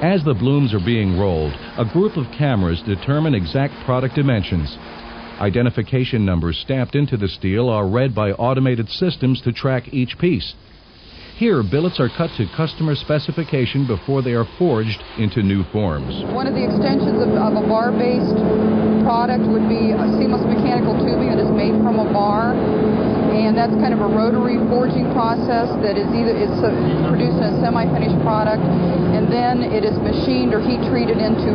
As the blooms are being rolled, a group of cameras determine exact product dimensions. Identification numbers stamped into the steel are read by automated systems to track each piece. Here, billets are cut to customer specification before they are forged into new forms. One of the extensions of a bar-based product would be a seamless mechanical tubing that is made from a bar, and that's kind of a rotary forging process that is produced in a semi-finished product, and then it is machined or heat-treated into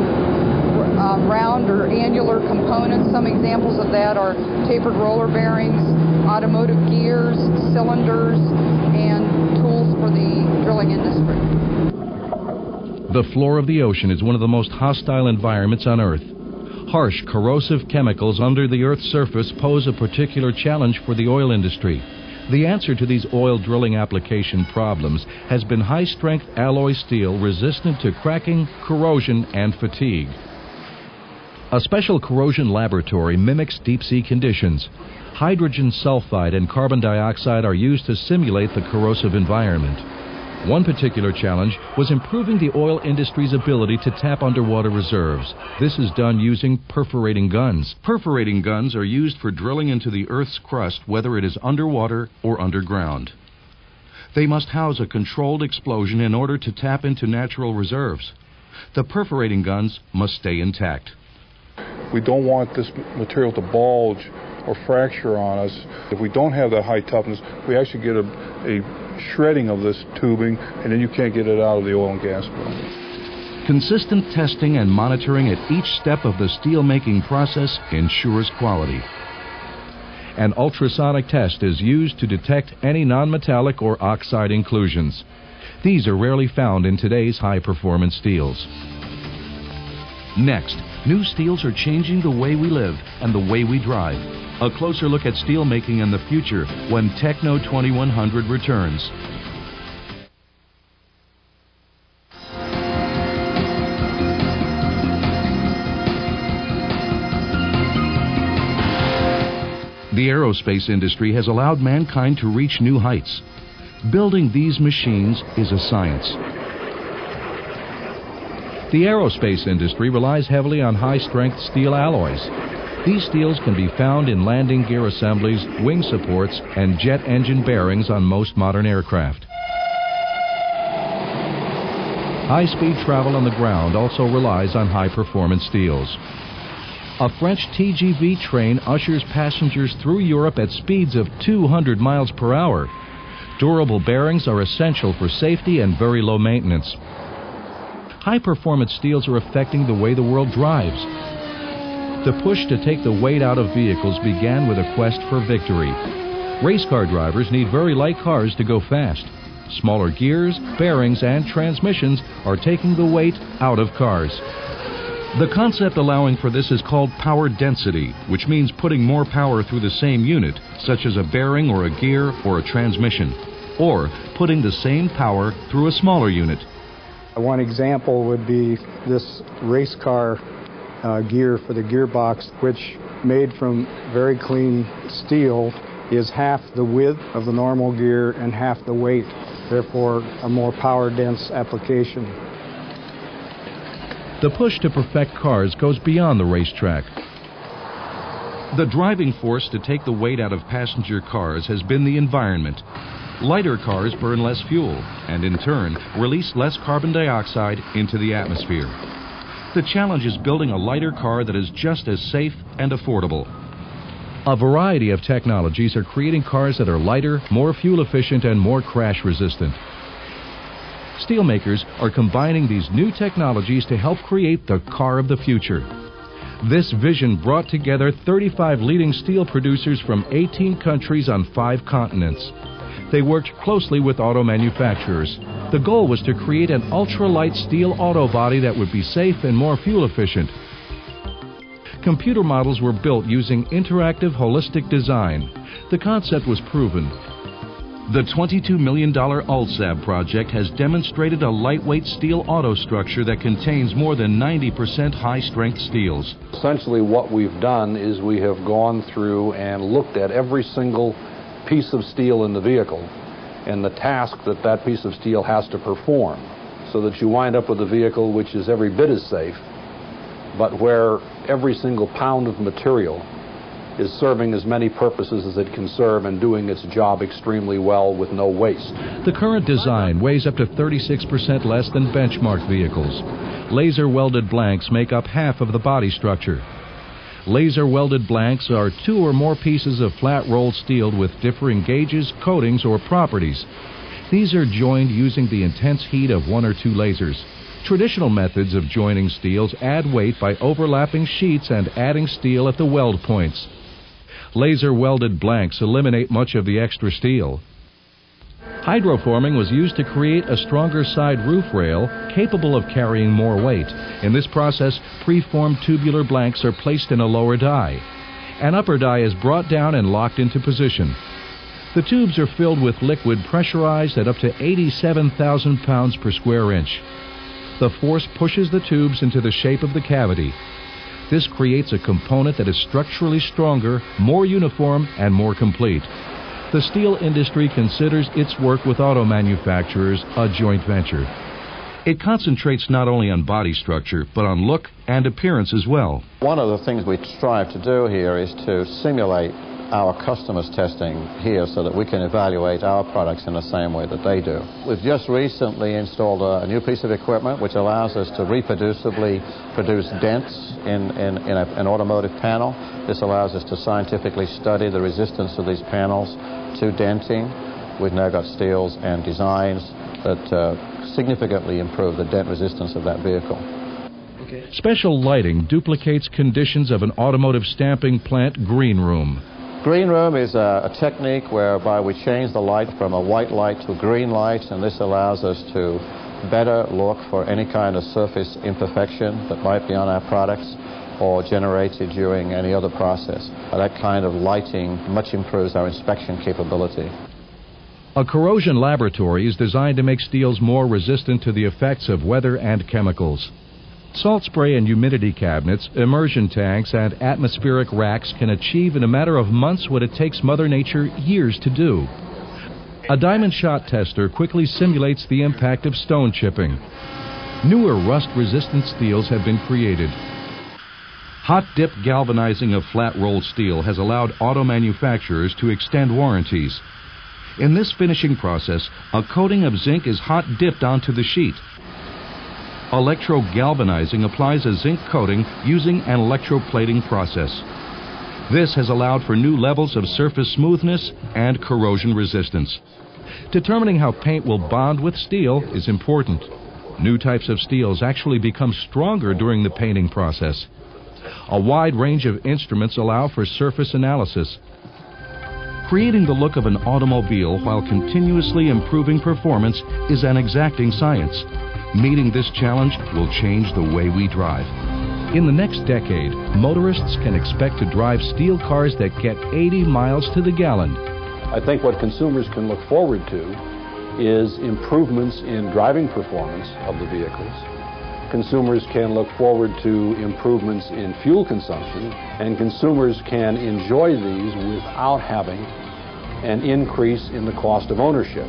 round or annular components. Some examples of that are tapered roller bearings, automotive gears, cylinders, and tools for the drilling industry. The floor of the ocean is one of the most hostile environments on Earth. Harsh, corrosive chemicals under the Earth's surface pose a particular challenge for the oil industry. The answer to these oil drilling application problems has been high-strength alloy steel resistant to cracking, corrosion, and fatigue. A special corrosion laboratory mimics deep-sea conditions. Hydrogen sulfide and carbon dioxide are used to simulate the corrosive environment. One particular challenge was improving the oil industry's ability to tap underwater reserves. This is done using perforating guns. Perforating guns are used for drilling into the Earth's crust, whether it is underwater or underground. They must house a controlled explosion in order to tap into natural reserves. The perforating guns must stay intact. We don't want this material to bulge or fracture on us. If we don't have that high toughness, we actually get a shredding of this tubing, and then you can't get it out of the oil and gas spill. Consistent testing and monitoring at each step of the steel-making process ensures quality. An ultrasonic test is used to detect any non-metallic or oxide inclusions. These are rarely found in today's high-performance steels. Next, new steels are changing the way we live and the way we drive. A closer look at steel making in the future when Techno 2100 returns. The aerospace industry has allowed mankind to reach new heights. Building these machines is a science. The aerospace industry relies heavily on high-strength steel alloys. These steels can be found in landing gear assemblies, wing supports, and jet engine bearings on most modern aircraft. High-speed travel on the ground also relies on high-performance steels. A French TGV train ushers passengers through Europe at speeds of 200 miles per hour. Durable bearings are essential for safety and very low maintenance. High-performance steels are affecting the way the world drives. The push to take the weight out of vehicles began with a quest for victory. Race car drivers need very light cars to go fast. Smaller gears, bearings, and transmissions are taking the weight out of cars. The concept allowing for this is called power density, which means putting more power through the same unit, such as a bearing or a gear or a transmission, or putting the same power through a smaller unit. One example would be this race car gear for the gearbox, which made from very clean steel is half the width of the normal gear and half the weight, therefore a more power dense application. The push to perfect cars goes beyond the racetrack. The driving force to take the weight out of passenger cars has been the environment. Lighter cars burn less fuel and, in turn, release less carbon dioxide into the atmosphere. The challenge is building a lighter car that is just as safe and affordable. A variety of technologies are creating cars that are lighter, more fuel efficient, and more crash resistant. Steelmakers are combining these new technologies to help create the car of the future. This vision brought together 35 leading steel producers from 18 countries on 5 continents. They worked closely with auto manufacturers. The goal was to create an ultralight steel auto body that would be safe and more fuel efficient. Computer models were built using interactive holistic design. The concept was proven. The $22 million ULSAB project has demonstrated a lightweight steel auto structure that contains more than 90% high-strength steels. Essentially what we've done is we have gone through and looked at every single piece of steel in the vehicle and the task that that piece of steel has to perform. so that you wind up with a vehicle which is every bit as safe, but where every single pound of material is serving as many purposes as it can serve and doing its job extremely well with no waste. The current design weighs up to 36% less than benchmark vehicles. Laser welded blanks make up half of the body structure. Laser welded blanks are 2 or more pieces of flat rolled steel with differing gauges, coatings, or properties. These are joined using the intense heat of 1 or 2 lasers. Traditional methods of joining steels add weight by overlapping sheets and adding steel at the weld points. Laser welded blanks eliminate much of the extra steel. Hydroforming was used to create a stronger side roof rail capable of carrying more weight. In this process, preformed tubular blanks are placed in a lower die. An upper die is brought down and locked into position. The tubes are filled with liquid pressurized at up to 87,000 pounds per square inch. The force pushes the tubes into the shape of the cavity. This creates a component that is structurally stronger, more uniform, and more complete. The steel industry considers its work with auto manufacturers a joint venture. It concentrates not only on body structure, but on look and appearance as well. One of the things we strive to do here is to simulate our customers' testing here so that we can evaluate our products in the same way that they do. We've just recently installed a new piece of equipment which allows us to reproducibly produce dents in an automotive panel. This allows us to scientifically study the resistance of these panels to denting. We've now got steels and designs that significantly improve the dent resistance of that vehicle. Special lighting duplicates conditions of an automotive stamping plant green room. Green room is a technique whereby we change the light from a white light to a green light, and this allows us to better look for any kind of surface imperfection that might be on our products or generated during any other process. That kind of lighting much improves our inspection capability. A corrosion laboratory is designed to make steels more resistant to the effects of weather and chemicals. Salt spray and humidity cabinets, immersion tanks, and atmospheric racks can achieve in a matter of months what it takes Mother Nature years to do. A diamond shot tester quickly simulates the impact of stone chipping. Newer rust-resistant steels have been created. Hot dip galvanizing of flat-rolled steel has allowed auto manufacturers to extend warranties. In this finishing process, a coating of zinc is hot dipped onto the sheet. Electrogalvanizing applies a zinc coating using an electroplating process. This has allowed for new levels of surface smoothness and corrosion resistance. Determining how paint will bond with steel is important. New types of steels actually become stronger during the painting process. A wide range of instruments allow for surface analysis. Creating the look of an automobile while continuously improving performance is an exacting science. Meeting this challenge will change the way we drive. In the next decade, motorists can expect to drive steel cars that get 80 miles to the gallon. I think what consumers can look forward to is improvements in driving performance of the vehicles. Consumers can look forward to improvements in fuel consumption, and consumers can enjoy these without having an increase in the cost of ownership.